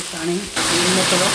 पानी मसाला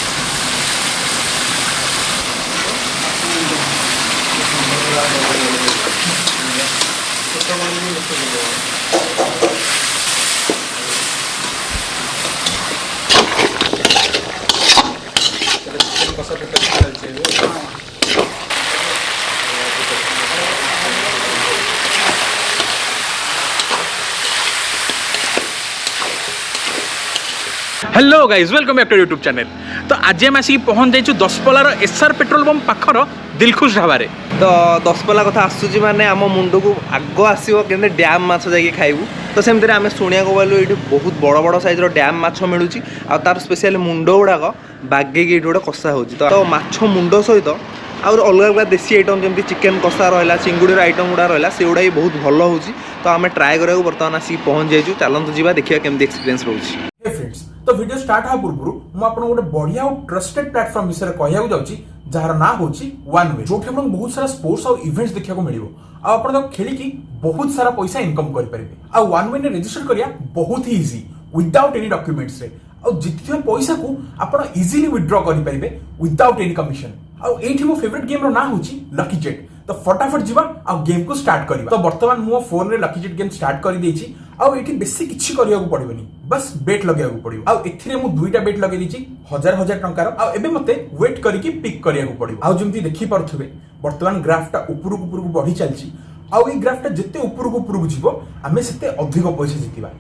hello guys welcome back to YouTube channel. तो आज आम आसिक पहुँच जाइछु दशपल्लार एसआर पेट्रोल पंप पाखर दिलखुश ढाबा रे। तो दशपल्ला कथा आसूची माने आम मुंड को आग आसो के डैम माछ जाकि खाइबू। तो सेमती आम शुणा गलु ये बहुत बड़ बड़ साइज डैम माछ मिलूँ आ तार स्पेशल मुंड गुड़ाक बागे ये गोटे कषा हो तो माछ मुंड सहित आउ अलग अलग देसी आइटम जमी चिकेन कषा रहा चिंगुड़ी आइटम गुड़ा रहा से गुड़ा भी बहुत भल हो तो आम ट्राए करा बर्तमान आसिक पहुँच जाइए। चलते जावा देखिए केमती एक्सपीरियंस रोचे। फ्रेंड्स तो वीडियो स्टार्ट हाँ पूर्व मुझे गोटे बढ़िया और ट्रस्टेड प्लेटफॉर्म विषय कहूँ जाऊँगी जार ना हूँ वन वे जो बहुत सारा स्पोर्ट्स और इवेंट्स देखा मिलो आप खेलिकी बहुत सारा पैसा इनकम करेंगे। आ वन वे रजिस्टर करिया बहुत ही इजी विदाउट एनी डॉक्यूमेंट्स रे जितने पैसा को आप इजिली विथड्रॉ करेंगे विदाउट एनी कमिशन। आईठी मो फेवरेट गेम रो ना हूँ लकी जेट। तो फटाफट जीवा आ गेम को स्टार्ट करिवा। तो वर्तमान मो फोन रे लकी जेट गेम स्टार्ट कर देछि। आ एठी बेसी किछि करिया को पड़िबनी बस बेट लगे को पड़िबो। आ एथिरे मु दुईटा बेट लगे दिछि 1000 टंकार। आ एबे मते वेट करिकि पिक करिया को पड़िबो। आ जेमति देखि परथुबे वर्तमान ग्राफटा ऊपर को बढ़ी चलछि। आ ए ग्राफटा जत्ते ऊपर को जीवो आमे सेते अधिक पैसा जितिबा।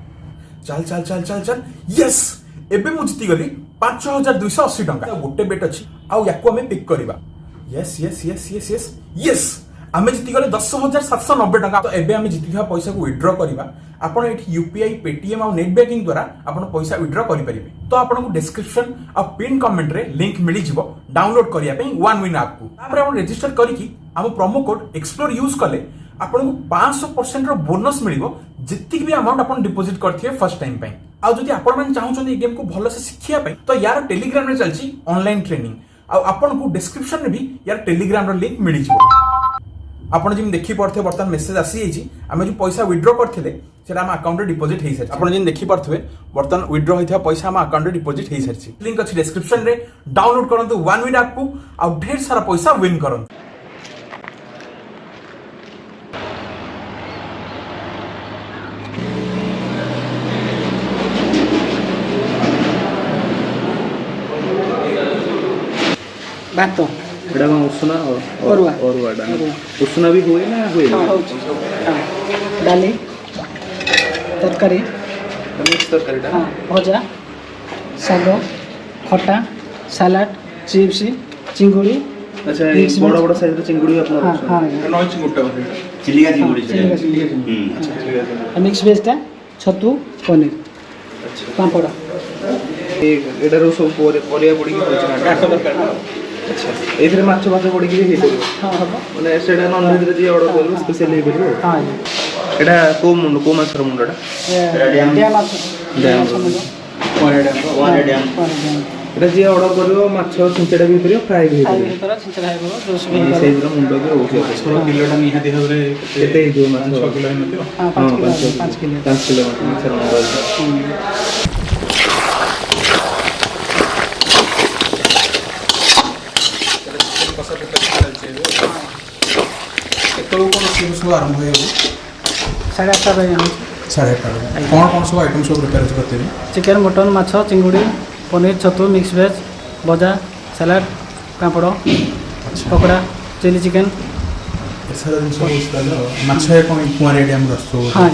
चल चल चल चल चल यस एबे मु जिति गली 5280 टंका। गोटे बेट अछि आ याको आमे पिक करिबा। Yes yes yes yes yes yes आमे जिति गले 10790 टंका। तो एबे आमे जिति पैसा को विथड्रॉ करिबा। आपण एठी यूपीआई पेटीएम और नेट बैंकिंग द्वारा आपण पैसा विथड्रॉ करि परिबे। तो आपण को डिस्क्रिप्शन और पिन कमेंट रे लिंक मिली जिवो डाउनलोड करिया पे वन विन ऐप को। तापर आपण रजिस्टर करिकि हम प्रोमो कोड एक्सप्लोर यूज कले आपण को 500% रो बोनस मिलिबो जितकी भी अमाउंट आपण डिपॉजिट करथिए फर्स्ट टाइम पे। आ जदि आपण मन चाहउछन ए गेम को भलो से सिखिया पे तो यार टेलीग्राम रे चलची ऑनलाइन ट्रेनिंग। आ आपण को डिस्क्रिप्शन रे भी यार टेलीग्राम रो लिंक मिली जिवो। आपण जिम देखि परथे वर्तमान मेसेज आसी जाइछि आमे जो पैसा विथड्रॉ करथिले सेटा हम अकाउंट रे डिपॉजिट हेइ सारछि। आपण जिम देखि परथे वर्तमान विथड्रॉ होइथा पैसा हम अकाउंट रे डिपॉजिट हेइ सारछि। लिंक अछि डिस्क्रिप्शन रे डाउनलोड करंतु वन विन ऐप को आ ढेर सारा पैसा विन करंतु। भात एटा कौन उसना अरुआ उसना भी हुए ना हुए डाली तरकारी मिक्स तरकारी हाँ भजा साग खटा सलाड चिप्स चिंगुड़ी। अच्छा ये बड़ा बड़ा साइज रे चिंगुड़ी अपना हाँ हाँ नॉन चिंगुटा चिलिका चिंगुड़ी चिलिका मिक्स वेज टा छतु पनीर अच्छा पापड़ एटा रो सब परिया पड़ी काट तरकारी। अच्छा एथरे माछ भात पड़ी के हे परबो। हां हबो माने सेडा नॉन वेज रे जे ऑर्डर करबो स्पेशल हे परबो। हां एटा को मुंड को माछ रो मुंडा डैम माछ एटा जे ऑर्डर करबो माछ छिंचडा भी परबो फ्राई भी परबो। फ्राई तरह छिंचडा हेबो जोस भी हे सेज रो मुंड के होछि 6 किलोटा निहाती हबरे केते हे जो माछ 6 किलो हेनतियो। हां 5 किलो माछ रो मुंड। सब आरंभ हो 8:30 बजे 8:30 कौन सब आइटम सब प्रिपेयर करते हैं? चिकेन मटन माछ चिंगुड़ी पनीर छतु मिक्स वेज भजा सलाड पापड़ पकोड़ा चिली चिकेन सारा दिन माछ कौन कुआरे डैम रस्तो। हाँ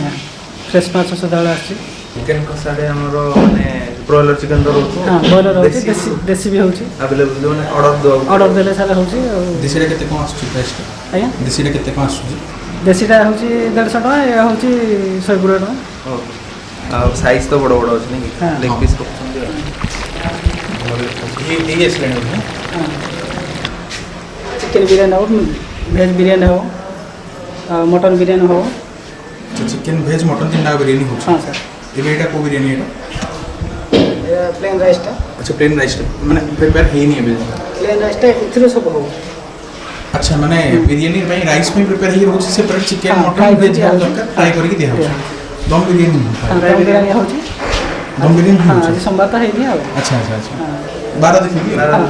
फ्रेश माछ सदाବେଳେ आछि। चिकेन कसाडे हमरो माने ब्रॉयलर चिकेन रो हां ब्रॉयलर होछि देसी भी होछि अवेलेबल माने ऑर्डर देले सारा होछि। देसीटा केते कोन आछि प्राइस आया देसीटा केते कोन आछि? देसीटा होछि 150 टका या होछि 120 टका। आ साइज तो बड़ बड़ अछि नै लेग पीस रखछन ये स्लैंड है। हां चिकेन बिरयानी हो वेज बिरयानी हो मटन बिरयानी हो। चिकेन वेज मटन तीनटा बिरयानी हो। हां सर एटा को बिरयानी एटा प्लेन राइस टा। अच्छा प्लेन राइस माने प्रिपेयर हेनी है प्लेन राइस टा इथरो सब हो अच्छा माने बिरयानी ପାଇଁ ରାଇସ୍ ପାଇଁ ପ୍ରିପେୟାର ହେଇ ରହୁଛି ସେପାରେଟ ଚିକେନ ହଁ, ମଟନ fry ଭେଜ ଯାହା ହଉଛି। ଦରକାର ଫ୍ରାଏ କରିକି ଦିଆ ଦିଆ ହଉଛି ଦମ ବିରିୟାନୀ ନୁହଁ, ହଁ, ଦମ ବିରିୟାନୀ ହେଉଛି। ଦମ ବିରିୟାନୀ ହଁ ହଉଛି ଆଜି ସୋମବାର ତ ହେଇନି ଆଉ। ଆଚ୍ଛା ଆଚ୍ଛା ଆଚ୍ଛା ହଁ। ବାର ଦେଖିକି ହଁ।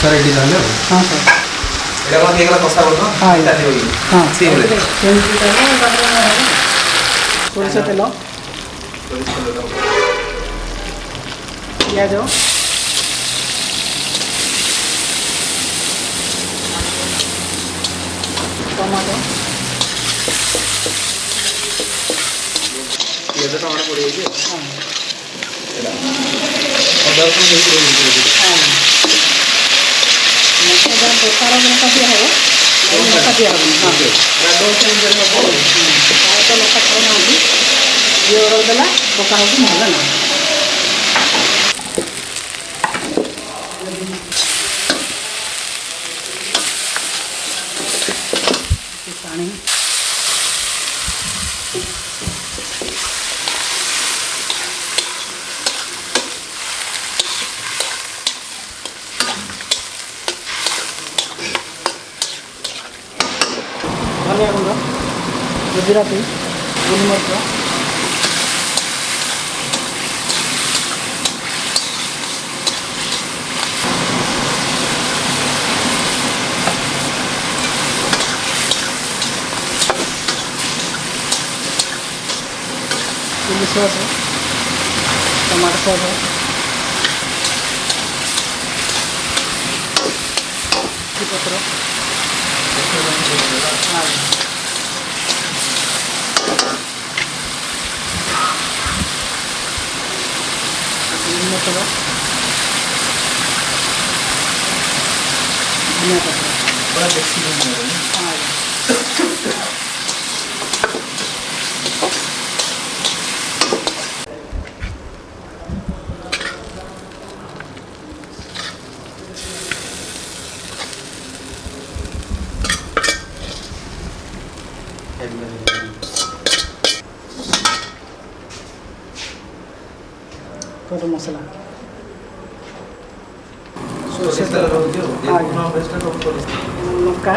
ସାର୍ ଏଠି ତାହେଲେ ଆଉ ହଁ ସାର୍। ଏଇଟା କ'ଣ ହେଇଗଲା କଷା ବୋଧ ହଁ ଚାଲିବ କି ହଁ ସିମ୍ରେ ସେମିତି ତେଲ ତାପରେ ସୋରିଷ ତେଲ ପିଆଜ ଟମାଟୋ ପିଆଜ ଟମାଟୋ ପଡ଼ିଯାଇଛି ହଁ ଅଦା ରସୁଣ ଦେଇକି ରହିଯାଇଛି ହଁ ମସଲା ଯାହା ବେପାର ଲଙ୍କା ଦିଆହେବ ଲଙ୍କା ଦିଆହେବନି ହଁ ରାଗ ଅନୁସାରେ ହେବ ପ୍ରାୟତଃ ଲଙ୍କା ଖାଉନାହାନ୍ତି ଯିଏ ଅର୍ଡ଼ର ଦେଲା ପକା ହେଉଛି ନହେଲେ ନାହିଁ। ପାଣି ଧନିଆ ଗୁଣ୍ଡ ଗୁଜୁରାତି ଗୋଲମରିଚ चिली सॉस टमाटो सॉस पत्र मसाला धनिया पत्र बड़ा टेस्टी बन गरम मसला लंका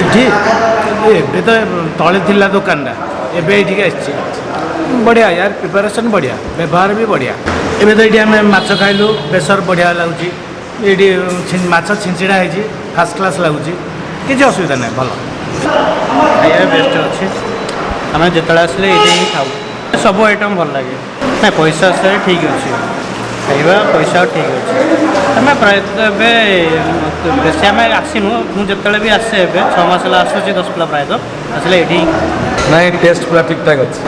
ଏଠି ଏବେ ତ ତଳେ ଥିଲା ଦୋକାନଟା ଏବେ ଏଇଠିକି ଆସିଛି ବଢ଼ିଆ ୟାର ପ୍ରିପାରେସନ୍ ବଢ଼ିଆ ବ୍ୟବହାର ବି ବଢ଼ିଆ ଏବେ ତ ଏଇଠି ଆମେ ମାଛ ଖାଇଲୁ ବେସର ବଢ଼ିଆ ଲାଗୁଛି ଏଇଠି ମାଛ ଛିଞ୍ଚିଡ଼ା ହେଇଛି ଫାର୍ଷ୍ଟ କ୍ଲାସ୍ ଲାଗୁଛି କିଛି ଅସୁବିଧା ନାହିଁ ଭଲ ଖାଇବା ବେଷ୍ଟ ଅଛି ଆମେ ଯେତେବେଳେ ଆସିଲେ ଏଇଠି ହିଁ ଖାଉ ସବୁ ଆଇଟମ୍ ଭଲ ଲାଗେ ନା ପଇସା ଆସିଲେ ଠିକ୍ ଅଛି ଖାଇବା ଖାଇବା ପଇସା ଠିକ୍ ଅଛି। ଆମେ ପ୍ରାୟତଃ ଏବେ ବେଶୀ ଆମେ ଆସିନୁ, ମୁଁ ଯେତେବେଳେ ବି ଆସେ ଏବେ 6 ମାସ ହେଲା ଆସୁଛି ଦଶପଲ୍ଲା ପ୍ରାୟତଃ ଆସିଲେ ଏଠି। ନାଇଁ ଟେଷ୍ଟ ପୁରା ଠିକ୍ ଠାକ୍ ଅଛି।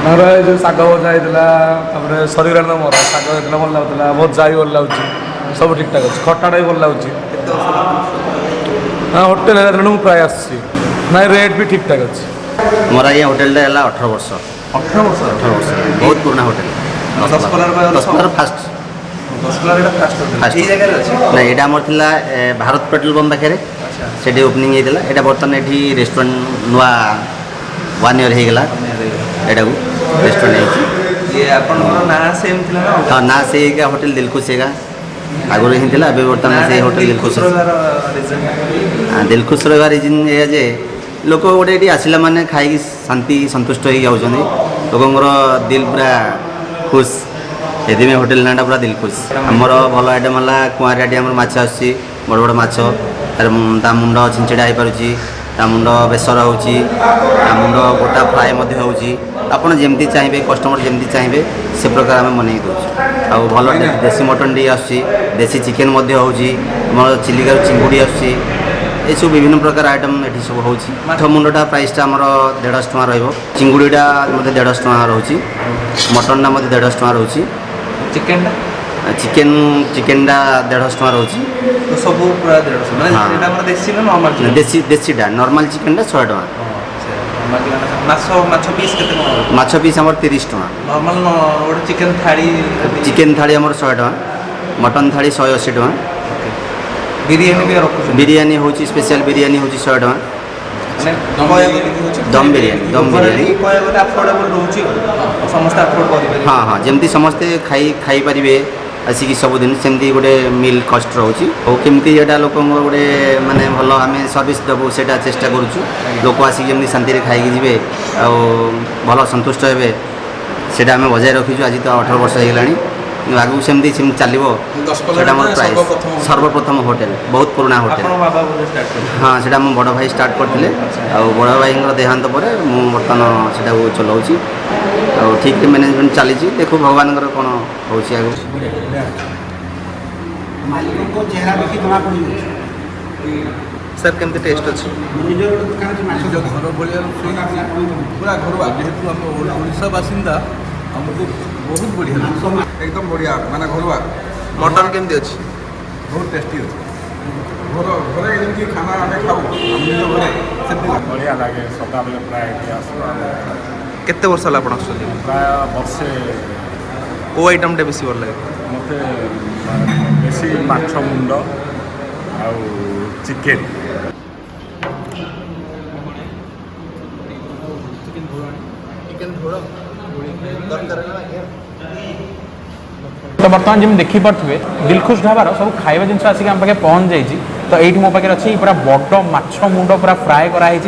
ମୋର ଏ ଯେଉଁ ଶାଗ ଭଜା ହେଇଥିଲା, ତାପରେ ସରିଗଲାଣି ତ ମୋର ଶାଗ ହେଇଥିଲା ଭଲ ଲାଗୁଥିଲା, ଭଜା ବି ଭଲ ଲାଗୁଛି, ସବୁ ଠିକ୍ ଠାକ୍ ଅଛି, ଖଟାଟା ବି ଭଲ ଲାଗୁଛି। ହଁ ହୋଟେଲ ହେଲା ଦିନଠୁ ମୁଁ ପ୍ରାୟ ଆସିଛି। ନାଇଁ ରେଟ୍ ବି ଠିକ୍ ଠାକ୍ ଅଛି। मोर आज्ञा होटेल है 18 वर्ष 18 ବର୍ଷ 18 वर्ष बहुत पुराना होटेल दशपल्लार फास्ट ଏଇ ଜାଗାରେ ଅଛି। ना यहाँ आमर थिला भारत पेट्रोल पंप पाखे से ओपनिंग होता है बर्तमान ये रेस्टोरेंट नुआ 1 ईयर होगा यहाँ रेस्टोरेंट ये ଆପଣଙ୍କର ନାଁ ସେମ୍ ଥିଲା ନା? हाँ ना से होटेल दिलखुश है आगुरी ही बर्तमान से होटेल दिलखुश दिलखुश रहा रिजन ये जे लोक गोटे ये आसला माने खाई शांति संतुष्ट हो जाऊँ लोकर दिल पूरा खुश ये होटेल नाटा पूरा दिल खुश आमर भल आइटम है कुआरियाटी आम माछ आसूँ बड़ बड़ माछ ता मुंड छिंचड़ा हो पार्टी ता मुंड बेसर हो मुंड गोटा फ्राए आपड़ जमी चाहिए कस्टमर जमी चाहिए से प्रकार आम मन दूँ भल देसी मटन टी आसूँ देसी चिकेन हो चिलिका चिंगुड़ी आसूँ ये सब विभिन्न प्रकार आइटम ये सब हो मुंडा प्राइसटा आमर 150 टଙ୍କା रही चिंगुड़ीटा मतलब 150 टଙ୍କା रोचे मटनटा मतलब 150 टଙ୍କା रोचे ଚିକେନ୍ चिकेन चिकेनटा 150 टଙ୍କା रोचे ତ ସବୁ ପୁରା 150 ମାନେ ହଁ। ଏଟା ଆମର ଦେଶୀ ନା ନର୍ମାଲ ଚିକେନ୍? देसीटा नॉर्मल चिकेनटा 100 टଙ୍କା ମାଛ ପିସ୍ କେତେ ଟଙ୍କା? माछ पीस आमर 30 टଙ୍କା ନର୍ମାଲ ଗୋଟେ ଚିକେନ୍ ଥାଳି चिकेन थाली आमर 100 टଙ୍କା मटन थाली 180 टଙ୍କା ବିରିୟାନୀ ବି ରଖୁଛନ୍ତି बिरियानी हूँ स्पेशल बिरियानी हूँ 100 टଙ୍କା ମାନେ କହିବାକୁ दम बिरियानी କହିବାକୁ ଗଲେ ଆଫୋର୍ଡେବଲ୍ ରହୁଛି ଆଉ ସମସ୍ତେ ଆଫୋର୍ଡ କରିପାରିବେ। हाँ हाँ जमती समस्ते खाई पारे आसिक सबुदिन सेमती गोटे मिल कस्ट रोचे और केमती यहाँ लोक गोटे माने भल आम सर्विस देवु से चेष्टा करुचु लोक आसिक जमी शांति खाई जी भल संतुष्ट हे से आम बजाय रखीचु आज तो 18 वर्ष होगा आगू सेमती चलो प्राइस सर्वप्रथम होटेल बहुत पुराना होटेल ଆପଣ ବାବା ବୋଧେ ଷ୍ଟାର୍ଟ କଲେ? हाँ से मो बड़ भाई स्टार्ट करते बड़ भाई देहांत पर बर्तमान से चलाऊँगी ठीक मैनेजमेंट चली देखो भगवान कौन हो मालिक चेहरा देखी जना पड़ी ସାର୍ କେମିତି ଟେଷ୍ଟ ଅଛି? निजर दुकान से माछ घर भाया रोषे पूरा घर जेहेतु आम ओडिशा बासिंदा आमको बहुत बढ़िया एकदम बढ़िया माने घरुआ ମଟନ୍ କେମିତି ଅଛି? बहुत टेस्टी अच्छे घर घरे जमी खाना आम खाऊ आम निज घरे सेमती बढ़िया लगे सदाबले प्राय आस କେତେ ବର୍ଷ ହେଲା ଆପଣ ଆସୁଛନ୍ତି? प्राय वर्षे କେଉଁ ଆଇଟମ୍ଟା ବେଶୀ ଭଲ ଲାଗେ? मत बेसी माछ मुंड आउ चिकेन तो बर्तमान जमी देखिपे दिलखुश ढाबार सब खाଇବା जिन आसिक आम पाखे पहुँच जाइए तो ये मो पाखे अच्छी पूरा बड़ माछ मुंड पूरा फ्राए कराई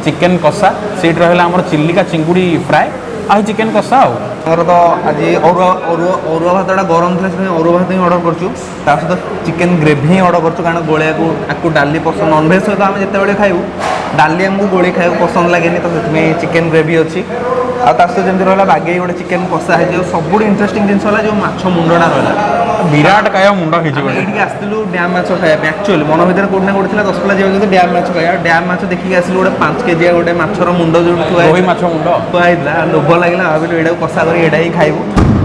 चिकेन कषा से रहा आम चिलिका चिंगुड़ी फ्राए आ चिकेन कषा ଆମର ତ ଆଜି ଅରୁଆ ଭାତଟା ଗରମ ଥିଲା ସେଥିପାଇଁ ଅରୁଆ ଭାତ ହିଁ ଅର୍ଡ଼ର କରିଛୁ ତା ସହିତ ଚିକେନ୍ ଗ୍ରେଭି ହିଁ ଅର୍ଡ଼ର କରିଛୁ କାରଣ ଗୋଳିଆକୁ ଆକୁ ଡାଲି ପସନ୍ଦ ନନଭେଜ୍ ସହିତ ଆମେ ଯେତେବେଳେ ଖାଇବୁ ଡାଲି ଆମକୁ ଗୋଳି ଖାଇବାକୁ ପସନ୍ଦ ଲାଗେନି ତ ସେଥିପାଇଁ ଚିକେନ୍ ଗ୍ରେଭି ଅଛି ଆଉ ତା ସହିତ ଯେମିତି ରହିଲା ବାଗେଇ ଗୋଟେ ଚିକେନ୍ କଷା ହେଇଛି ଆଉ ସବୁଠୁ ଇଣ୍ଟରେଷ୍ଟିଂ ଜିନିଷ ହେଲା ଯେଉଁ ମାଛ ମୁଣ୍ଡଟା ରହିଲା विराट काय मुंड ଏଇଠିକି ଆସିଥିଲୁ ଡ୍ୟାମ୍ ମାଛ ଖାଇବା ପାଇଁ ଆକ୍ଚୁଆଲି ମନ ଭିତରେ କୋଉଠି ନା କୋଉଠି ଥିଲା 10 ପିଲା ଯିବାକୁ କିନ୍ତୁ ଡ୍ୟାମ୍ ମାଛ ଖାଇବା ଡ୍ୟାମ୍ ମାଛ ଦେଖିକି ଆସିଲୁ ଗୋଟେ 5 କେଜିଆ ଗୋଟେ ମାଛର ମୁଣ୍ଡ ଯୋଉଠି ଥୁଆ ରୋହି ମାଛ ମୁଣ୍ଡ ଥୁଆ ହେଇଥିଲା ଲୋଭ ଲାଗିଲା ଭାବିଲୁ ଏଇଟାକୁ କଷା କରି ଏଇଟା ହିଁ ଖାଇବୁ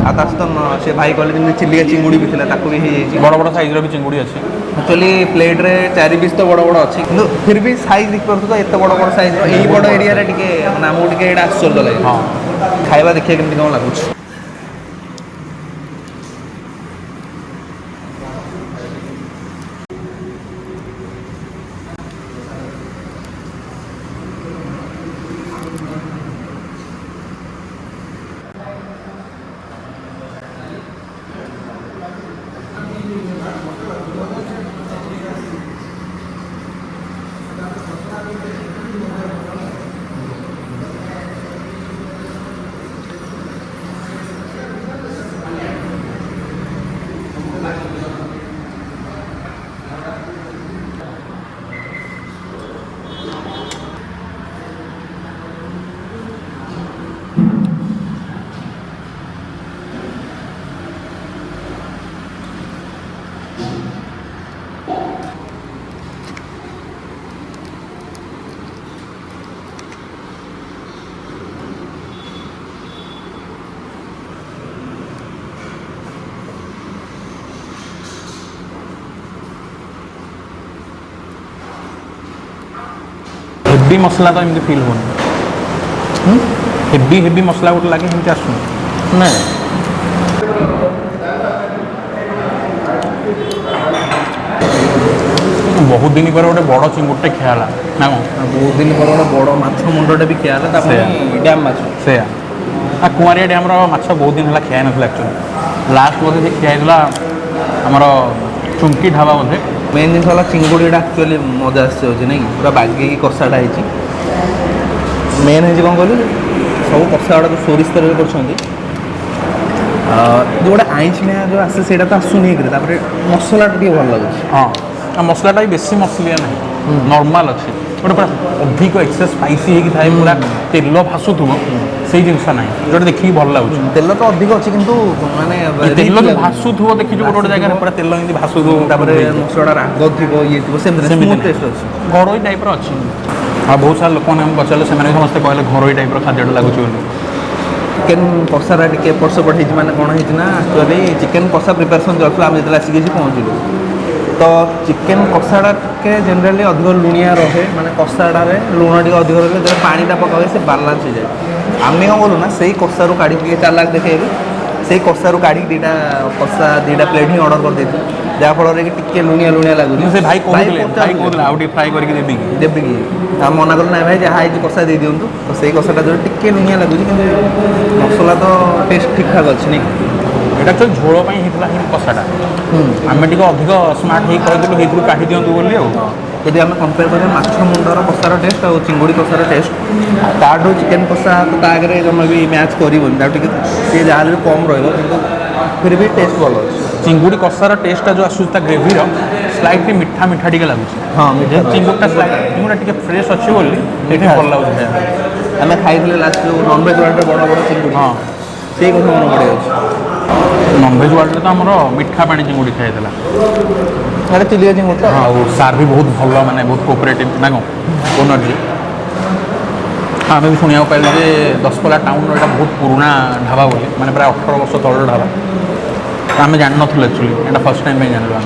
ଆଉ ତା ସହିତ ସେ ଭାଇ କହିଲେ ଯେମିତି ଚିଲିକା ଚିଙ୍ଗୁଡ଼ି ବି ଥିଲା ତାକୁ ବି ହେଇଯାଇଛି ବଡ଼ ବଡ଼ ସାଇଜ୍ର ବି ଚିଙ୍ଗୁଡ଼ି ଅଛି ଆକ୍ଚୁଆଲି ପ୍ଲେଟ୍ରେ 4 ପିସ୍ ତ ବଡ଼ ବଡ଼ ଅଛି କିନ୍ତୁ ଫିର୍ ବି ସାଇଜ୍ ଦେଖିପାରୁଛୁ ତ ଏତେ ବଡ଼ ବଡ଼ ସାଇଜ୍ର ଏଇ ବଡ଼ ଏରିଆରେ ଟିକେ ମାନେ ଆମକୁ ଟିକେ ଏଇଟା ଆଶ୍ଚର୍ଯ୍ୟ ଲାଗେ ହଁ ଖାଇବା ଦେଖିବା କେମିତି କ'ଣ ଲାଗୁଛି हेवी मसला तो एमती फिल होनी हेवी मसला गोटे लगे एमती आसुनी ना बहुत दिन पर गोटे बड़ चिंगुटे खियाला ना कौन बहुत दिन पर गोटे बड़ माछ मुंडटे भी खियाला डैम माछ से कुआरिया डैम माछ बहुत दिन है खिया ना एक्चुअली लास्ट बोधे खिया आमर चुंकी ढाबा बोधे मेन जिन चिंगुड़ीटा एक्चुअली मजा आसी ना पूरा बागे कषाटा है मेन है कौन कहलु सब कषा गुड़ा सोरिष तेल कर जो गोटे आइंचिया जो आसे से तो आसुनी मसलाटा टे भल लगे हाँ मसलाटा भी बेसी मसलिया ना नॉर्मल अच्छे गोटे पूरा अधिक एक्सेस स्पाइसी होगी थाए पूरा तेल भासुव से जिनस ना जो देखिए भल लगे तेल तो अधिक अच्छे किंतु माने तेल जो भासुव देखिए गोटे गोटे जगह पूरा तेल एमती भासुव मसलाटा राग थो ये टेस्ट अच्छे घरोई टाइप अच्छी हाँ बहुत सारा लोक मैंने पचारे से समस्त कहले घरोई टाइप खाद्य लगुच चिकेन कषाटा टे एपट सेपट होती मैंने कौन होना एक्चुअली चिकेन कषा प्रिपेरेसन चलता आम जो आसिक पहुँचलु तो चिकेन कषाटा के जेनराली अधिक लुणिया रहे मैंने कषाटे लुण टे अधिक रही जो पाटा पकाए से बालांस हो जाए आम कौन कलु ना से कषारू काढ़ी चालाक देखे से कषारू काढ़ी दीटा कषा दीटा प्लेट ही ऑर्डर कर देती जहाँफल कि लुणिया लुणिया लगुच भाई फ्राए करके देवी कि मना कल ना भाई जहाँ कषा दे दिंतु तो सही कषाटा जो टे लुणिया लगुच कि मसला तो टेस्ट ठीक ठाक अच्छे नहीं এটা তো ঝোল পাই হেতলা হি কষাটা আমি টিকে অধিক স্মার্ট হেই কইদেলু হেতু কাটি দিয়ন্তু বলি আও যদি আমি কম্পেয়াर করি মাছ মুন্ডর কষার টেस्ट और चिंगुड़ी कषार टेस्ट ताठू चिकेन कषा तो आगे जमा भी मैच करबन टे सी जहाँ भी कम रही फिर भी टेस्ट भल चिंगुड़ी कषार टेस्टा जो आसूँ ग्रेवी स्लाइटली मिठा मिठा टे लगुच हाँ चिंगुड़ा चिंगुड़ा टे फ्रेश अच्छे बोली भल लगुच आम खाई लास्ट जो नॉनवेज वाले बड़ बड़ चिंगुड़ी हाँ से कथा मन पड़े नॉनवेज वाले तो आमर मिठा पानी चिंगुड़ी खाई अरे चिलिया चिंगुड़ी हाँ सार भी बहुत भल माने बहुत कोऑपरेटिव ना कौन ओनर जी हाँ आम भी शुणा पाइलु जे दशपल्ला टाउन यहाँ बहुत पुराना ढाबा बोली मैंने प्राय 18 वर्ष तल ढाबा आम जान नु एक्चुअली यहाँ फर्स्ट टाइम जानलु आम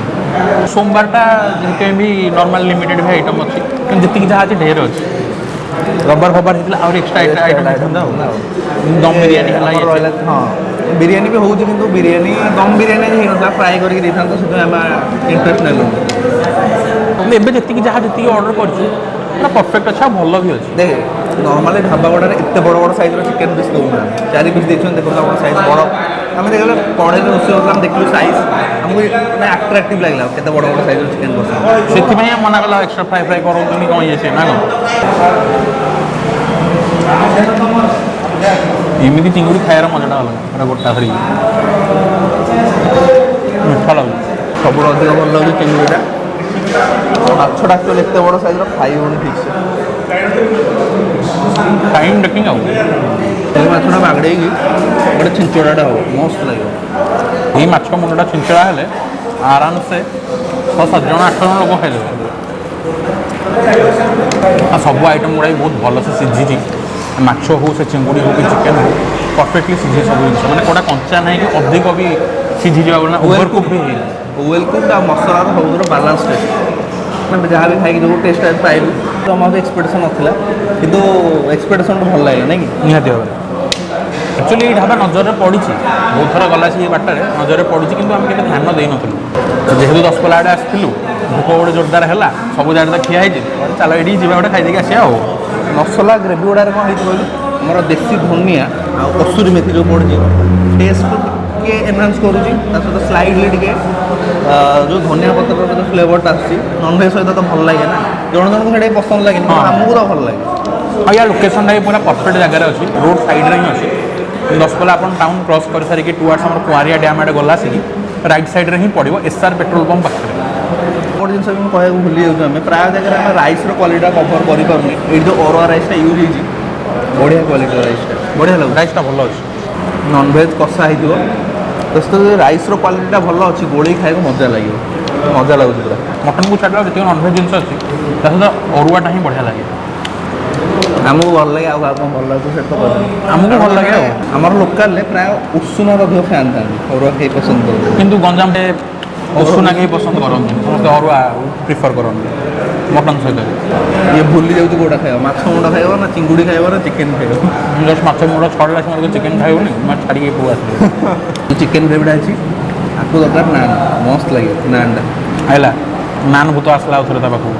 सोमवारटा जेहेतु भी नॉर्मल लिमिटेड भी आइटम अच्छी जी जहाँ अच्छे ढेर अच्छे रबर फबर होता और एक्सट्रा आइटम दम बिरियानी है हाँ बिरियानी भी होती किंतु बिरियानी दम बिरियानी होता फ्राए करके से इंटरेस्ट नहीं एवं जी जहाँ जी ऑर्डर कर परफेक्ट अच्छा भल भी अच्छे देख नॉर्मली ढाबा गुड़ा एत बड़ बड़ साइज चिकेन पीस दूना 4 पीस देखते देखो साइज बड़ आम देख कड़े रोषे होता देखिलु साइज आमको अट्राक्टिव लगे केते बड़ बड़ साइज चिकेन पसंद से मना कला एक्सट्रा फ्राए करें कौन ये ना एमती चिंगुड़ी खायार मजाटा अलग पूरा गोटा धरी मीठा लगे सब अधिक भल लगे चिंगुड़ीटा माछटा एक्चुअली एत बड़ साइज खाई होनी ठीक से टाइम टेकिंग आउ माछटा बागड़े गोटे छिंचड़ाटा हो मस्त लगे ये माछ मुंडा छिंचड़ा हेले आराम से 6-7 जन 8 जन लोक खाइदेवे सब आइटम गुड़ा बहुत भल से सीझी माछ हो से चिंगुड़ी हो कि चिकेन हो परफेक्टली सीझे सब जिन मैंने कौटा कंचा ना कि अधिक भी सीझी जावा ओवरकुक भी वेलकुक आ मसलार सब बालांस टेस्ट मैं जहाँ भी खाई जो टेस्ट पाइलु तो आम एक्सपेक्टेशन नाला कि एक्सपेक्टेशन भल लगे ना कि निहाती भाव एक्चुअली ढाबा नजर पड़ी बहुत थर गला से बाटर नजर पड़ी कि आम के ध्यान दे नु जेहेतु दशपल्ला आड़े आसलु भोक गोटे जोरदार है सब जगह तो खिया चलो ये जी गोटे खाई आसिया मसला ग्रेवी गुड़ा कौन होती मोर देसी धनिया आ कसूरी मेथी जो पड़ी टेस्ट टे एनहांस करुँच सहित स्लाइडली टे जो धनिया पत्र जो फ्लेवरटा नॉनवेज सहित तो भल लगे ना जन जन को पसंद लगे आमको तो भल लगे हाँ या लोकेशन भी पूरा परफेक्ट जगह अच्छी रोड साइड ही अच्छी दशपल्ला आप टाउन क्रॉस कर सारिक टुवर्ड्स आम कुआरिया डैम आड़े गला सी राइट साइड रे ही पड़ो एसआर पेट्रोल पंप पाखे गोटे जिन भी कह भूली जाऊँ प्राय जगह राइस क्वालिटी कभर करें ये जो अरुआ राइसटा यूज होती बढ़िया क्वालिटी राइसटा बढ़िया लगे राइसटा भल अच्छे नॉनवेज कषा हो राइस क्वालिटीटा भल अच्छी गोड़े खाए मजा लगे मजा लगुच पूरा मटन को छाड़ा जो नॉनवेज जिन अच्छी सहित अरुआटा ही बढ़िया लगे आमको भल लगे आम भल लगे तो आमको भल लगे आमर लोकाल प्राय उषुना अधिक फैन था अरुआ खाई पसंद कर किंतु गंजाम उषुना कहीं पसंद करते समस्त अरुआ प्रिफर करते ମଟନ୍ ସହିତ ଇଏ ଭୁଲି ଯାଉଛି କୋଉଟା ଖାଇବ, ମାଛ ମୁଣ୍ଡ ଖାଇବ ନା ଚିଙ୍ଗୁଡ଼ି ଖାଇବ ନା ଚିକେନ୍ ଖାଇବ। ଜଷ୍ଟ ମାଛ ମୁଣ୍ଡ ଛଡ଼ିଲା ସମୟରେ ଚିକେନ୍ ଖାଇବୁନି ମାଛ ଛାଡ଼ିକି ପୁଅ ଆସିବ। ଚିକେନ୍ ଗ୍ରେଭିଟା ଅଛି, ଆକୁ ଦରକାର ନାନ୍, ମସ୍ତ ଲାଗିବ ନାନ୍ଟା। ହେଲା ନାନ୍ ଭୂତ ଆସିଲା ଆଉ ଥରେ ତା ପାଖକୁ।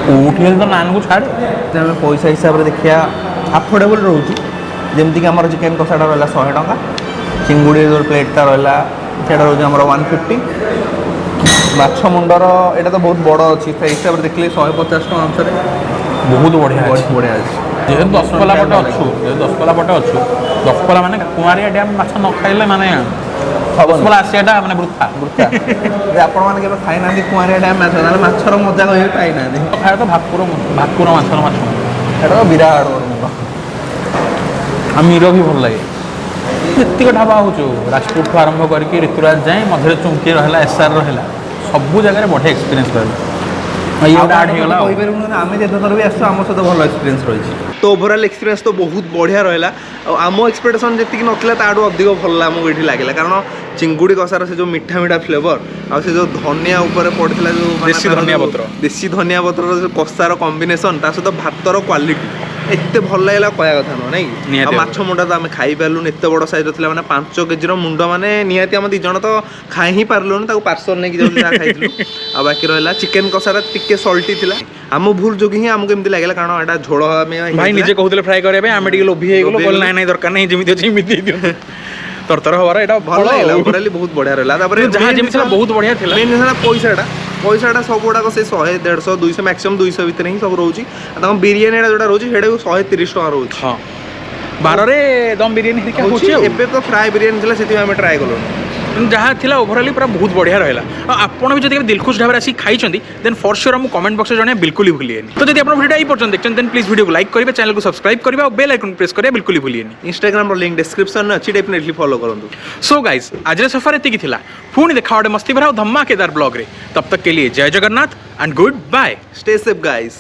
କେଉଁଠି ହେଲେ ତ ନାନ୍କୁ ଛାଡ଼େ। ଆମେ ପଇସା ହିସାବରେ ଦେଖିବା ଆଫୋର୍ଡେବଲ୍ ରହୁଛି। ଯେମିତିକି ଆମର ଚିକେନ୍ କଷାଟା ରହିଲା 100 ଟଙ୍କା, ଚିଙ୍ଗୁଡ଼ି ଯେଉଁ ପ୍ଲେଟ୍ଟା ରହିଲା ସେଇଟା ରହୁଛି ଆମର 150। ମାଛ ମୁଣ୍ଡର ଏଇଟା ତ ବହୁତ ବଡ଼ ଅଛି, ସେଇ ହିସାବରେ ଦେଖିଲେ 150 ଟଙ୍କା ଅନୁସାରେ ବହୁତ ବଢ଼ିଆ ଅଛି। ବଢ଼ିଆ ଅଛି। ଯେହେତୁ ଦଶପଲ୍ଲା ପଟେ ଅଛୁ ଦଶପଲ୍ଲା ମାନେ କୁଆଁରିଆ ଡ୍ୟାମ୍ ମାଛ ନ ଖାଇଲେ ମାନେ ଦଶପଲ୍ଲା ଆସିବାଟା ମାନେ ବୃଥା। ଯଦି ଆପଣମାନେ କେବେ ଖାଇନାହାନ୍ତି କୁଆଁରିଆ ଡ୍ୟାମ୍ ମାଛ, ତାହେଲେ ମାଛର ମଜା କହିବେ ପାଇନାହାନ୍ତି। ଖାଇବା ତ ଭାକୁର ମାଛର ମାଛ ଏଇଟା ତ ବିରାଟ ମୁଣ୍ଡ। ଆଉ ମିର ବି ଭଲ ଲାଗେ। ଯେତିକି ଢାବା ହେଉଛୁ ରାଜପୁରଠୁ ଆରମ୍ଭ କରିକି ଋତୁରାଜ ଯାଏଁ, ମଝିରେ ଚୁଙ୍କି ରହିଲା, SR ରହିଲା, ସବୁ ଜାଗାରେ ବଢ଼ିଆ ଏକ୍ସପିରିଏନ୍ସ ରହିଲା। ଇଏ ଗୋଟେ ଆଡ଼ ହେଇଗଲା। କହିପାରିବୁନି ନା, ଆମେ ଯେତେଥର ବି ଆସିଛୁ ଆମ ସହିତ ଭଲ ଏକ୍ସପିରିଏନ୍ସ ରହିଛି। ତ ଓଭରାଲ୍ ଏକ୍ସପିରିଏନ୍ସ ତ ବହୁତ ବଢ଼ିଆ ରହିଲା। ଆଉ ଆମ ଏକ୍ସପେକ୍ଟେସନ୍ ଯେତିକି ନଥିଲା ତାଠୁ ଅଧିକ ଭଲ ଆମକୁ ଏଇଠି ଲାଗିଲା, କାରଣ ଚିଙ୍ଗୁଡ଼ି କଷାର ସେ ଯେଉଁ ମିଠା ଫ୍ଲେଭର ଆଉ ସେ ଯେଉଁ ଧନିଆ ଉପରେ ପଡ଼ିଥିଲା, ଯେଉଁ ଦେଶୀ ଧନିଆ ପତ୍ର, ଦେଶୀ ଧନିଆ ପତ୍ରର ଯେଉଁ କଷାର କମ୍ବିନେସନ୍, ତା ସହିତ ଭାତର କ୍ୱାଲିଟି ଏତେ ଭଲ ଲାଗିଲା କହିବା କଥା ନୁହଁ, ନାଇଁ କି? ଆଉ ମାଛ ମୁଣ୍ଡ ତ ଆମେ ଖାଇପାରିଲୁନି, ଏତେ ବଡ଼ ସାଇଜ୍ର ଥିଲା, ମାନେ 5 କେଜିର ମୁଣ୍ଡ, ମାନେ ନିହାତି ଆମ 2 ଜଣ ତ ଖାଇ ହିଁ ପାରିଲୁନି, ତାକୁ ପାର୍ସଲ ନେଇକି ଯାଉଛୁ ଯାହା ଖାଇଥିଲୁ। ଆଉ ବାକି ରହିଲା ଚିକେନ୍ କଷାଟା ଟିକେ ସଲ୍ଟି ଥିଲା, ଆମ ଭୁଲ ଯୋଗୁଁ ହିଁ ଆମକୁ ଏମିତି ଲାଗିଲା, କାରଣ ଏଇଟା ଝୋଳ ଭାଇ ନିଜେ କହୁଥିଲେ ଫ୍ରାଏ କରିବା ପାଇଁ, ଆମେ ଟିକେ ଲୋଭି ହେଇଗଲୁ, କହିଲେ ନାଇଁ ଦରକାର ନାହିଁ, ଯେମିତି ଅଛି ଏମିତି ଦିଅନ୍ତୁ। ତରତର ହବାର ଏଇଟା ଭଲ ଲାଗିଲା, ଓଭରାଲି ବହୁତ ବଢ଼ିଆ ରହିଲା। ତାପରେ ଯାହା ଯେମିତି ଥିଲା ବହୁତ ବଢ଼ିଆ ଥିଲା। ମେନ୍ ଜିନିଷ ପଇସାଟା ସବୁ ଗୁଡ଼ାକ ସେ 100, 150, 200 ମ୍ୟାକ୍ସିମମ୍ 200 ଭିତରେ ହିଁ ସବୁ ରହୁଛି। ଆଉ ତାଙ୍କ ବିରିୟାନୀଟା ଯେଉଁଟା ରହୁଛି ସେଇଟା 130 ଟଙ୍କା ରହୁଛି। ହଁ, ବାରରେ ଦମ୍ ବିରିୟାନୀ ହେରିକା ହେଉଛି। ଏବେ ତ ଫ୍ରାଏ ବିରିୟାନୀ ଥିଲା, ସେଥିପାଇଁ ଆମେ ଟ୍ରାଏ କଲୁନି। ଯାହା ଥିଲା ଓଭରାଲି ପୁରା ବହୁତ ବଢ଼ିଆ ରହିଲା। ଆଉ ଆପଣ ବି ଯଦି ଦିଲଖୁଶ ଢାବାରେ ଆସିକି ଖାଇଛନ୍ତି ଦେନ୍ ଫର୍ ସିଓର ଆମକୁ କମେଣ୍ଟ ବକ୍ସରେ ଜଣେଇବା ବିଲକୁଲ ଭୁଲିବେନି। ତ ଯଦି ଆପଣ ଭିଡ଼ିଓ ଏଇ ପର୍ଯ୍ୟନ୍ତ ଦେଖଛନ୍ତି ଦେନ୍ ପ୍ଲିଜ୍ ଭିଡ଼ିଓକୁ ଲାଇକ୍ କରିବେ, ଚ୍ୟାନେଲକୁ ସବସ୍କ୍ରାଇବ୍ କରିବେ ଆଉ ବେଲ୍ ଆଇକନ୍ ପ୍ରେସ୍ କରିବା ବିଲକୁଲ ଭୁଲିବେନି। ଇନଷ୍ଟାଗ୍ରାମର ଲିଙ୍କ୍ ଡେସ୍କ୍ରିପ୍ସନରେ ଅଛି, ଡେଫିନେଟଲି ଫଲୋ କରନ୍ତୁ। ସୋ ଗାଇସ୍, ଆଜିର ସଫର ଏତିକି ଥିଲା। ପୁଣି ଦେଖା ଗୋଟେ ମସ୍ତି ଭରା ଆଉ ଧମାକେଦାର ବ୍ଲଗ୍ରେ। ତବ ତକ୍ କେ ଲିଏ ଜୟ Jagannath and goodbye. Stay safe guys.